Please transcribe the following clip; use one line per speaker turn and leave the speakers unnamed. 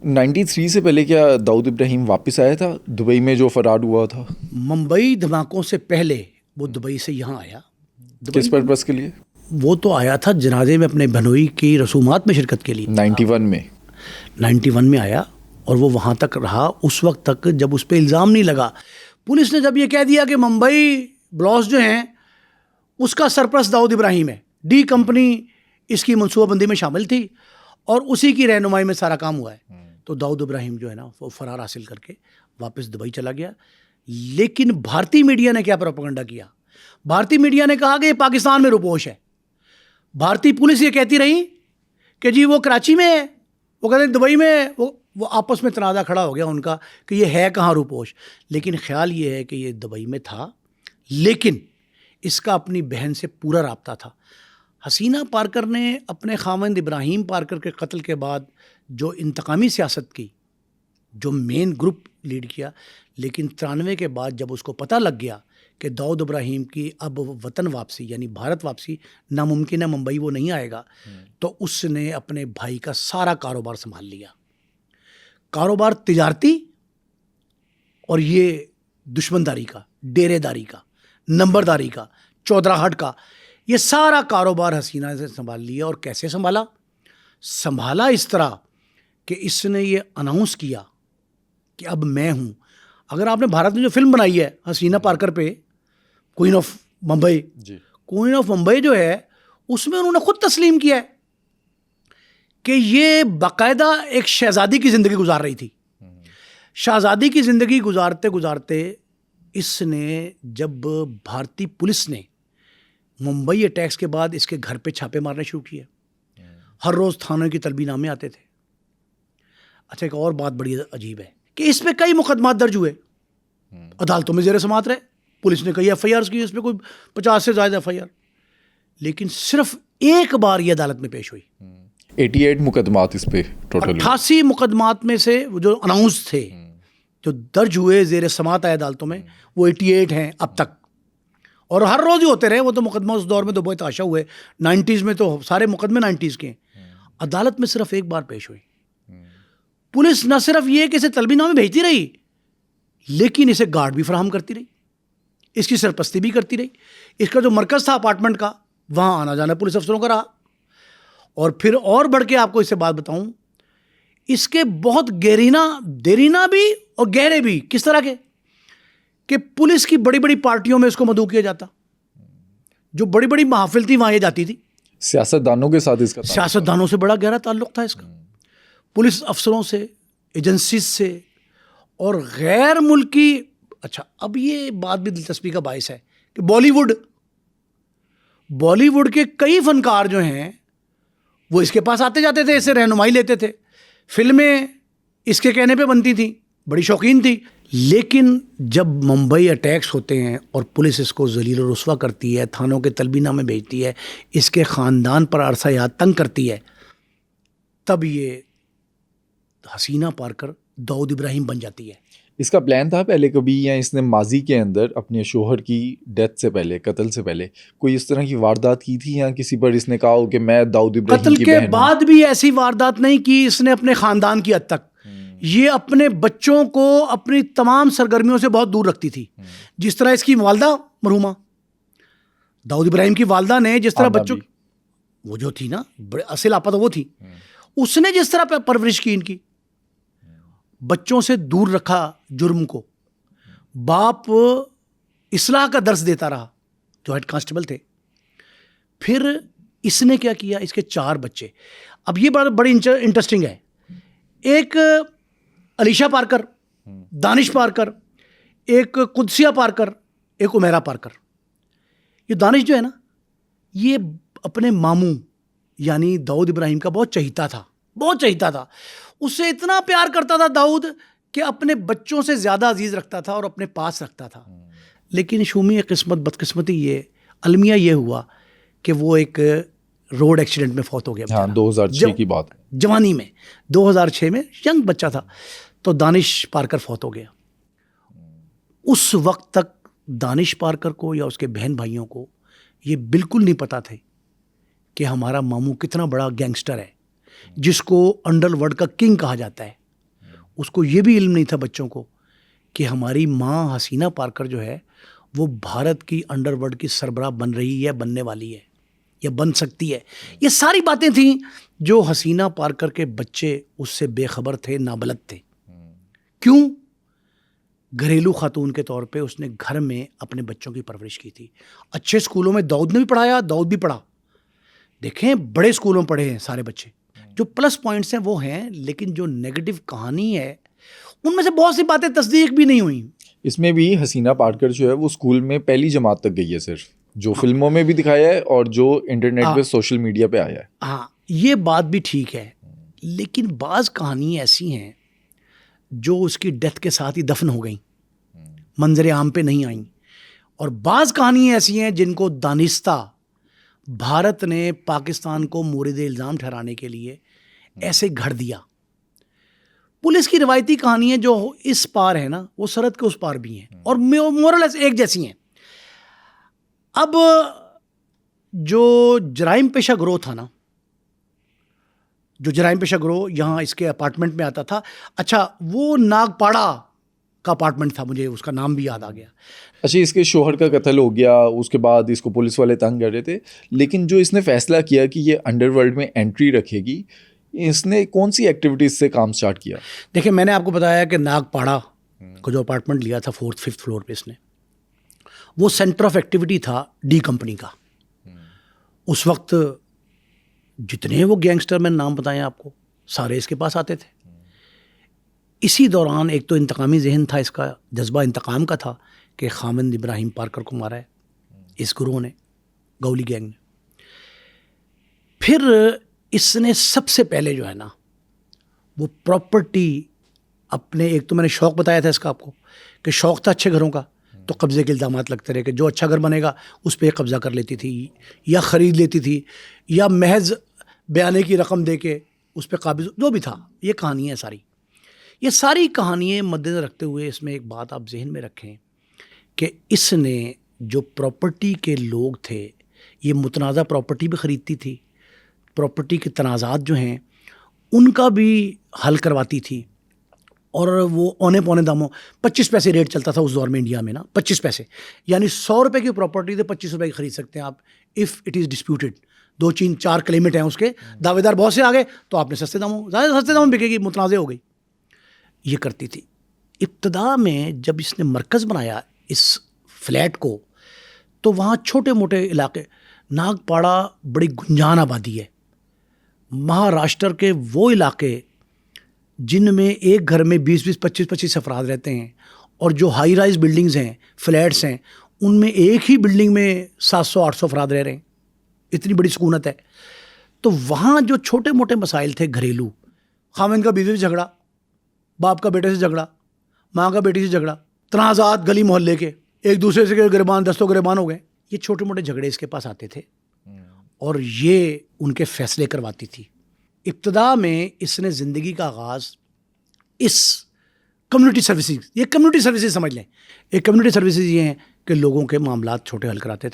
93 से पहले क्या दाऊद इब्राहिम वापस आया था दुबई में जो फरार हुआ था?
मुंबई धमाकों से पहले वो दुबई से यहाँ आया।
किस पर्पस के लिए?
वो तो आया था जनाजे में अपने बहनोई की रसूमात में शिरकत के लिए।
91
में आया और वो वहाँ तक रहा उस वक्त तक जब उस पर इल्ज़ाम नहीं लगा। पुलिस ने जब ये कह दिया कि मुंबई ब्लॉस जो हैं उसका सरपरस्त दाऊद इब्राहिम है, डी कंपनी इसकी मनसूबाबंदी में शामिल थी और उसी की रहनुमाई में सारा काम हुआ है, तो दाऊद इब्राहिम जो है ना वो फरार हासिल करके वापस दुबई चला गया। लेकिन भारतीय मीडिया ने क्या प्रोपेगेंडा किया? भारतीय मीडिया ने कहा कि ये पाकिस्तान में रुपोश है। भारतीय पुलिस ये कहती रही कि जी वो कराची में है, वो कहते दुबई में है। वो आपस में तनाज़ा खड़ा हो गया उनका कि ये है कहाँ रुपोश। लेकिन ख्याल ये है कि ये दुबई में था, लेकिन इसका अपनी बहन से पूरा राब्ता था। हसीना पारकर ने अपने खामंद इब्राहिम पारकर के कत्ल के बाद जो इंतकामी सियासत की, जो मेन ग्रुप लीड किया, लेकिन 93 के बाद जब उसको पता लग गया कि दाऊद इब्राहिम की अब वतन वापसी यानी भारत वापसी नामुमकिन है, मुंबई वो नहीं आएगा, तो उसने अपने भाई का सारा कारोबार संभाल लिया। कारोबार तिजारती और ये दुश्मनदारी का, डेरेदारी का, नंबरदारी का, चौधराहट का, ये सारा कारोबार हसीना से संभाल लिया। और कैसे संभाला इस तरह कि इसने ये अनाउंस किया कि अब मैं हूँ। अगर आपने भारत में जो फिल्म बनाई है हसीना पारकर पे, queen of Mumbai, queen of Mumbai जो है, उसमें उन्होंने खुद तस्लीम किया है कि ये बाकायदा एक शहजादी की ज़िंदगी गुजार रही थी। शहजादी की ज़िंदगी गुजारते गुजारते इसने, जब भारतीय पुलिस ने मुंबई अटैक्स के बाद इसके घर पे छापे मारने शुरू किए, हर रोज़ थाने की तलबीनामे आते थे। अच्छा, एक और बात बड़ी अजीब है कि इस पे कई मुकदमात दर्ज हुए, अदालतों में ज़ेर समाअत रहे, पुलिस ने कई FIRs की, इस पर कोई 50 से ज़्यादा FIR, लेकिन सिर्फ एक बार ये अदालत में पेश हुई।
88 मुकदमात इस पे टोटल,
88 मुकदमात में से जो अनाउंस थे, जो दर्ज हुए ज़ेर समाअत आए अदालतों में, वो 88 हैं अब तक, और हर रोज़ ही होते रहे। वो तो मुकदमा उस दौर में तो बहुत ताशा हुए, 90s में तो सारे मुकदमे 90s के। अदालत में सिर्फ एक बार पेश हुई। पुलिस न सिर्फ ये कि इसे तलबीनामे भेजती रही, लेकिन इसे गार्ड भी फराहम करती रही, इसकी सरपरस्ती भी करती रही। इसका जो मरकज़ था अपार्टमेंट का, वहाँ आना जाना पुलिस अफसरों का रहा। और फिर और बढ़ के आपको इससे बात बताऊं, इसके बहुत देरीना भी और गहरे भी। किस तरह के? कि पुलिस की बड़ी बड़ी पार्टियों में इसको मदऊ किया जाता, जो बड़ी बड़ी महफिल थी वहाँ ये जाती थी।
सियासतदानों के साथ इसका,
सियासतदानों से बड़ा गहरा ताल्लुक था इसका, पुलिस अफसरों से, एजेंसीज से और गैर मुल्की। अच्छा, अब ये बात भी दिलचस्पी का बायस है कि बॉलीवुड के कई फनकार जो हैं वो इसके पास आते जाते थे, इससे रहनुमाई लेते थे। फिल्में इसके कहने पे बनती थी, बड़ी शौकीन थी। लेकिन जब मुंबई अटैक्स होते हैं और पुलिस इसको ज़लील और रुस्वा करती है, थानों के तलबीनामे भेजती है, इसके ख़ानदान पर अरसा याद तंग करती है, तब ये हसीना पारकर दाऊद इब्राहिम बन जाती है।
इसका प्लान था पहले कभी, या इसने माजी के अंदर अपने शोहर की डेथ से पहले, कत्ल से पहले कोई इस तरह की वारदात की थी, या किसी पर इसने कहा हो कि मैं दाऊद इब्राहिम
कत्ल
की
के
बहन
बाद भी ऐसी वारदात नहीं की इसने अपने ख़ानदान की हद तक। ये अपने बच्चों को अपनी तमाम सरगर्मियों से बहुत दूर रखती थी। जिस तरह इसकी वालदा मरहुमा दाऊद इब्राहिम की वालदा ने जिस तरह बच्चों, वो जो थी ना असल आपा, तो वो थी, उसने जिस तरह परवरिश की इनकी, बच्चों से दूर रखा जुर्म को। बाप इस्लाह का दर्स देता रहा, जो हेड कांस्टेबल थे। फिर इसने क्या किया, इसके 4 बच्चे। अब ये बड़ी इंटरेस्टिंग है। एक अलीशा पारकर, दानिश पारकर, एक कुदसिया पारकर, एक उमेरा पारकर। ये दानिश जो है ना, ये अपने मामू यानी दाऊद इब्राहिम का बहुत चहीता था। उससे इतना प्यार करता था दाऊद कि अपने बच्चों से ज़्यादा अजीज़ रखता था और अपने पास रखता था। लेकिन शूमी किस्मत, बदकिस्मती ये, अलमिया ये हुआ कि वो एक रोड एक्सीडेंट में फौत हो गया।
हाँ, 2006 की बात,
जवानी में, 2006 में, यंग बच्चा था, तो दानिश पारकर फौत हो गया। उस वक्त तक दानिश पारकर को या उसके बहन भाइयों को ये बिल्कुल नहीं पता थे कि हमारा मामू कितना बड़ा गैंगस्टर है, जिसको अंडरवर्ल्ड का किंग कहा जाता है, उसको ये भी इल्म नहीं था बच्चों को कि हमारी माँ हसीना पारकर जो है वो भारत की अंडरवर्ल्ड की सरबराह बन रही है, बनने वाली है या बन सकती है। ये सारी बातें थीं जो हसीना पारकर के बच्चे उससे बेखबर थे, नाबलद थे। क्यों? घरेलू खातून के तौर पे उसने घर में अपने बच्चों की परवरिश की थी। अच्छे स्कूलों में दाऊद ने भी पढ़ाया, दाऊद भी पढ़ा। देखें, बड़े स्कूलों में पढ़े हैं सारे बच्चे। जो प्लस पॉइंट्स हैं वो हैं, लेकिन जो नेगेटिव कहानी है उनमें से बहुत सी बातें तस्दीक भी नहीं हुई।
इसमें भी हसीना पारकर जो है वो स्कूल में पहली जमात तक गई है, सिर्फ जो फिल्मों में भी दिखाया है और जो इंटरनेट पे सोशल मीडिया पे आया है।
हाँ, ये बात भी ठीक है, लेकिन बाज़ कहानी ऐसी हैं जो उसकी डेथ के साथ ही दफन हो गई, मंजर आम पे नहीं आई। और बाज़ कहानी ऐसी हैं जिनको दानिस्ता भारत ने पाकिस्तान को मोरिद इल्ज़ाम ठहराने के लिए ऐसे घड़ दिया। पुलिस की रिवायती कहानियाँ जो इस पार है ना, वो सरहद के उस पार भी हैं और मोरलेस एक जैसी हैं। अब जो जराइम पेशा गिरोह था ना, जो जराइम पेशा गिरोह यहाँ इसके अपार्टमेंट में आता था, अच्छा वो नागपाड़ा का अपार्टमेंट था, मुझे उसका नाम भी याद आ गया।
अच्छा, इसके शोहर का कत्ल हो गया, उसके बाद इसको पुलिस वाले तंग कर रहे थे, लेकिन जो इसने फैसला किया कि ये अंडरवर्ल्ड में एंट्री रखेगी, इसने कौन सी एक्टिविटीज से काम स्टार्ट किया?
देखिए, मैंने आपको बताया कि नागपाड़ा को जो अपार्टमेंट लिया था 4th 5th फ्लोर पे इसने, वो सेंटर ऑफ एक्टिविटी था डी कंपनी का। उस वक्त जितने वो गैंगस्टर मैंने नाम बताए आपको, सारे इसके पास आते थे। इसी दौरान एक तो इंतकामी जहन था इसका, जज्बा इंतकाम का था कि खामिद इब्राहिम पारकर को मारा है इस गिरोह ने, गौली गैंग ने। फिर इसने सबसे पहले जो है ना वो प्रॉपर्टी अपने, एक तो मैंने शौक़ बताया था इसका आपको कि शौक़ था अच्छे घरों का, तो कब्ज़े के इल्ज़ामात लगते रहे कि जो अच्छा घर बनेगा उस पर कब्ज़ा कर लेती थी या ख़रीद लेती थी या महज बयाने की रकम दे के उस पर काबिज़, जो भी था। ये कहानी है सारी। ये सारी कहानियाँ मद्देनज़र रखते हुए इसमें एक बात आप जहन में रखें कि इसने जो प्रॉपर्टी के लोग थे, ये मुतनाज़ा प्रॉपर्टी भी ख़रीदती थी, प्रॉपर्टी के तनाज़ात जो हैं उनका भी हल करवाती थी। और वो औने पौने दामों 25 पैसे रेट चलता था उस दौर में इंडिया में ना, 25 पैसे, यानी 100 रुपये की प्रॉपर्टी तो 25 रुपये की ख़रीद सकते हैं आप, if it is disputed. 2-3-4 Clement हैं उसके, दावेदार बहुत से आ गए तो आपने सस्ते दामों, ज़्यादा सस्ते दामों बिकेगी, मुतनाज़े हो गई। ये करती थी। इब्तदा में जब इसने मरकज़ बनाया इस फ्लैट को, तो वहाँ छोटे मोटे इलाके, नागपाड़ा बड़ी गुंजान आबादी है, महाराष्ट्र के वो इलाके जिनमें एक घर में 20-20, 25-25 अफराद रहते हैं, और जो हाई राइज बिल्डिंग्स हैं, फ्लैट्स हैं, उनमें एक ही बिल्डिंग में 700-800 अफराद रह रहे हैं, इतनी बड़ी सुकूनत है। तो वहाँ जो छोटे मोटे मसाइल थे घरेलू, खामिद का बीवी से झगड़ा, बाप का बेटे से झगड़ा, माँ का बेटी से झगड़ा, तनाज़ात गली मोहल्ले के, एक दूसरे से गिरबान, दस्तों गिरबान हो गए, ये छोटे मोटे झगड़े इसके पास आते थे और ये उनके फैसले करवाती थी। इब्तदा में इसने ज़िंदगी का आगाज़ इस कम्युनिटी सर्विसेज, ये कम्युनिटी सर्विसेज समझ लें, एक कम्युनिटी सर्विसेज ये हैं कि लोगों के मामलात छोटे हल कराते थे।